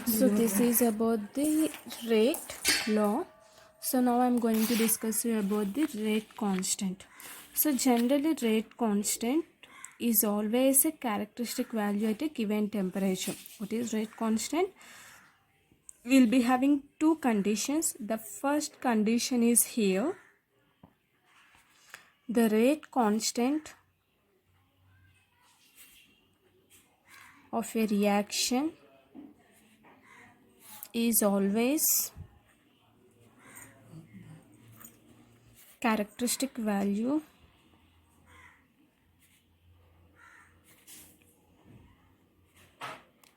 So this is about the rate law. So now I'm going to discuss you about the rate constant. So generally rate constant is always a characteristic value at a given temperature. What is rate constant? We'll be having two conditions. The first condition is here. The rate constant of a reaction is always characteristic value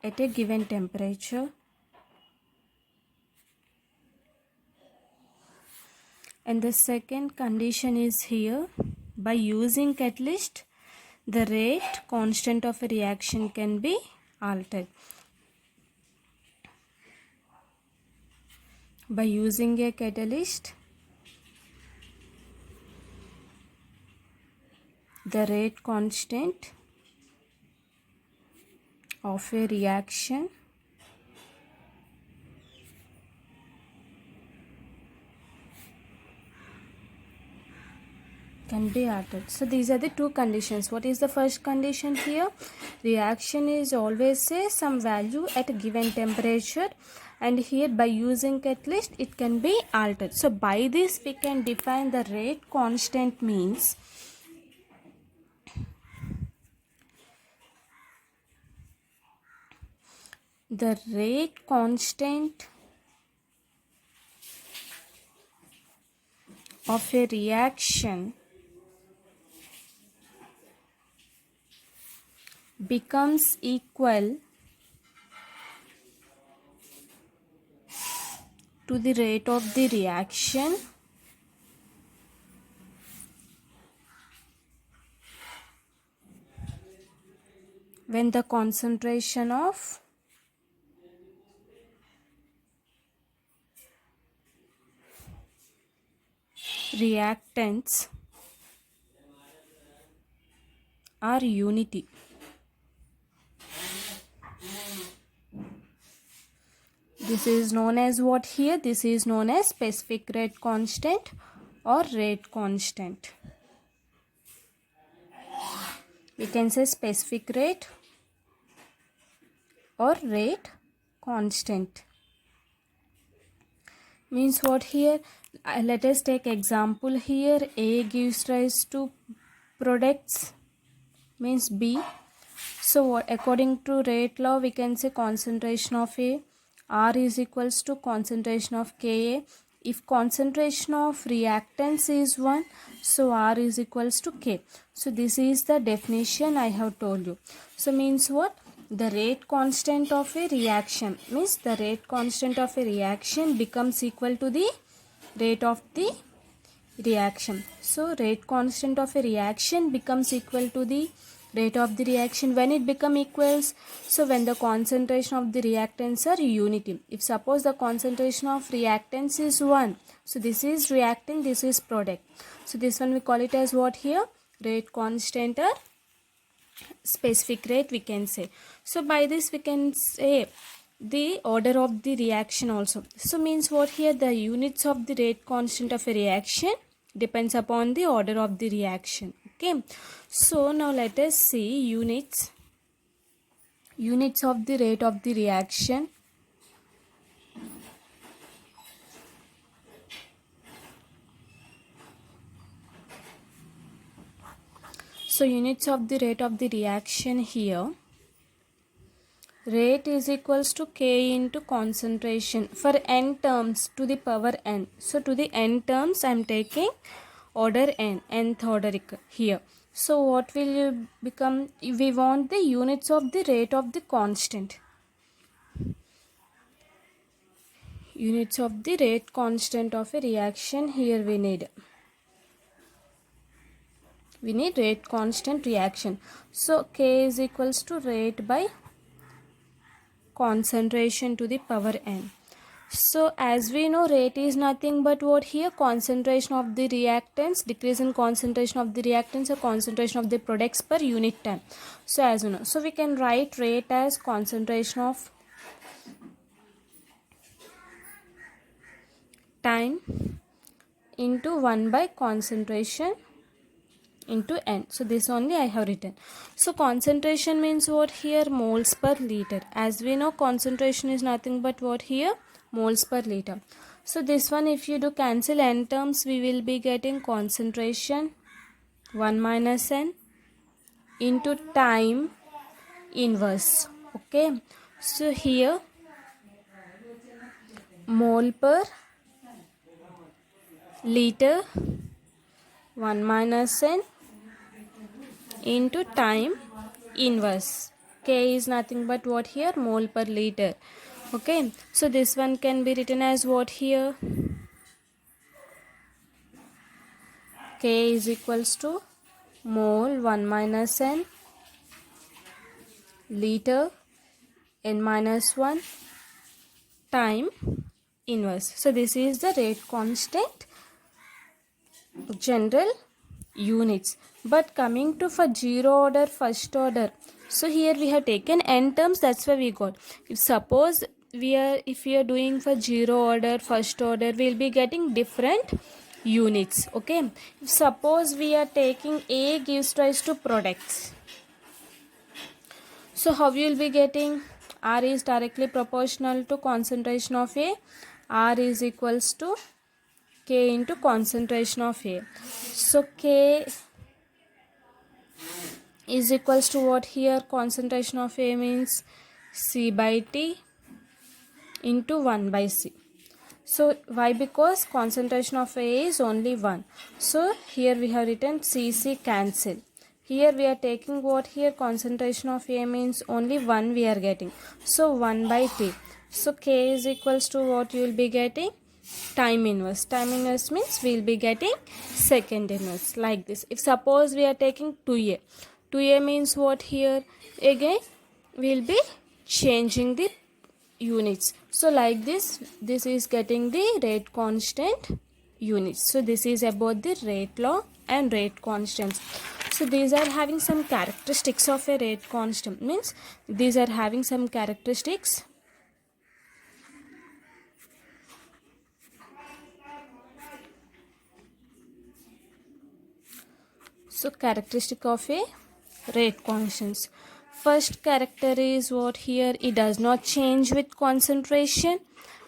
at a given temperature, and the second condition is here. By using catalyst, the rate constant of a reaction can be altered. By using a catalyst, the rate constant of a reaction can be altered. So these are the two conditions. What is the first condition here? Reaction is always some value at a given temperature, and here by using catalyst it can be altered. So by this we can define the rate constant means the rate constant of a reaction becomes equal to the rate of the reaction when the concentration of reactants are unity. This is known as what here? This is known as specific rate constant or rate constant. We can say specific rate or rate constant. Means what here? Let us take example here. A gives rise to products, means B. So what, according to rate law, we can say concentration of A, R is equals to concentration of Ka. If concentration of reactants is 1, so R is equals to K. So this is the definition I have told you. So means what? The rate constant of a reaction, means the rate constant of a reaction becomes equal to the rate of the reaction. So rate constant of a reaction becomes equal to the rate of the reaction when it become equals. So when the concentration of the reactants are unity. If suppose the concentration of reactants is 1, so this is reactant, this is product. So this one we call it as what here? Rate constant or specific rate we can say. So by this we can say the order of the reaction also. So means what here? The units of the rate constant of a reaction depends upon the order of the reaction. Okay, so now let us see units of the rate of the reaction. So units of the rate of the reaction here, rate is equals to K into concentration for n terms to the power n. So to the n terms I am taking order n, nth order here. So what will become? We want the units of the rate of the constant. Units of the rate constant of a reaction here we need. We need rate constant reaction. So K is equals to rate by concentration to the power n. So as we know, rate is nothing but what here? Concentration of the reactants, decrease in concentration of the reactants or concentration of the products per unit time. So as we know, so we can write rate as concentration of time into 1 by concentration into n. So this only I have written. So concentration means what here? Moles per liter. As we know, concentration is nothing but what here? Moles per liter. So this one, if you do cancel n terms, we will be getting concentration 1 minus n into time inverse. Okay. So here mole per liter 1 minus n into time inverse. K is nothing but what here? Mole per liter. Okay. So this one can be written as what here? K is equals to mole 1 minus n liter n minus 1 time inverse. So this is the rate constant general units. But coming to for zero order, first order, so here we have taken n terms, that's why we got. If suppose if we are doing for zero order, first order, we'll be getting different units. Okay. If suppose we are taking A gives rise to products, so how you will be getting? R is directly proportional to concentration of A. R is equals to K into concentration of A. So K is equals to what here? Concentration of A means C by T into 1 by C. So why? Because concentration of A is only 1. So here we have written CC cancel. Here we are taking what here? Concentration of A means only 1 we are getting. So 1 by T. So K is equals to what you will be getting? Time inverse. Time inverse means we will be getting second inverse like this. If suppose we are taking 2A. 2A means what here? Again we will be changing the units. So like this is getting the rate constant units. So this is about the rate law and rate constants. So these are having some characteristics of a rate constant, means these are having some characteristics. So characteristic of a rate constants. First character is what here? It does not change with concentration,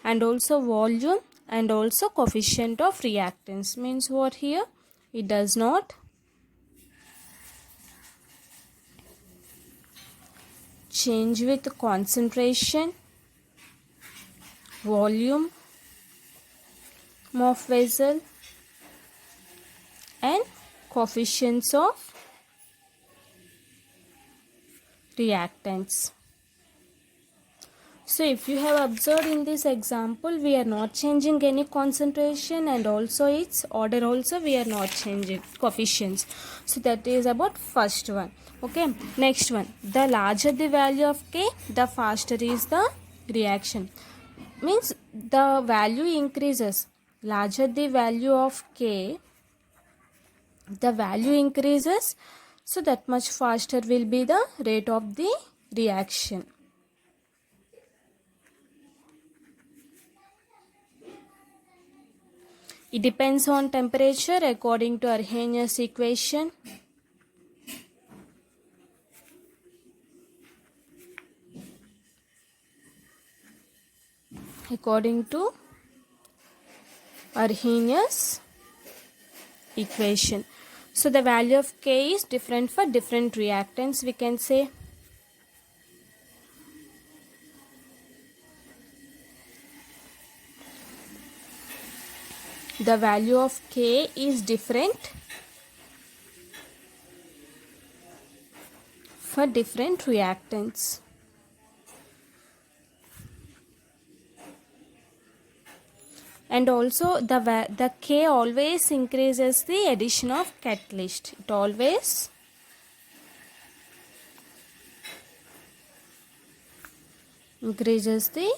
and also volume, and also coefficient of reactance. Means what here? It does not change with concentration, volume of vessel, and coefficients of reactants. So if you have observed in this example, we are not changing any concentration, and also its order also we are not changing coefficients. So that is about first one. Okay. Next one. The larger the value of K, the faster is the reaction. Means the value increases. Larger the value of K, the value increases, so that much faster will be the rate of the reaction. It depends on temperature according to Arrhenius equation. According to Arrhenius equation. So the value of K is different for different reactants, we can say. The value of K is different for different reactants. And also the K always increases the addition of catalyst. It always increases the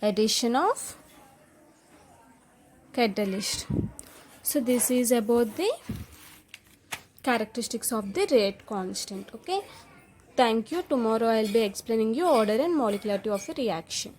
addition of catalyst. So this is about the characteristics of the rate constant. Okay. Thank you. Tomorrow I will be explaining you order and molecularity of a reaction.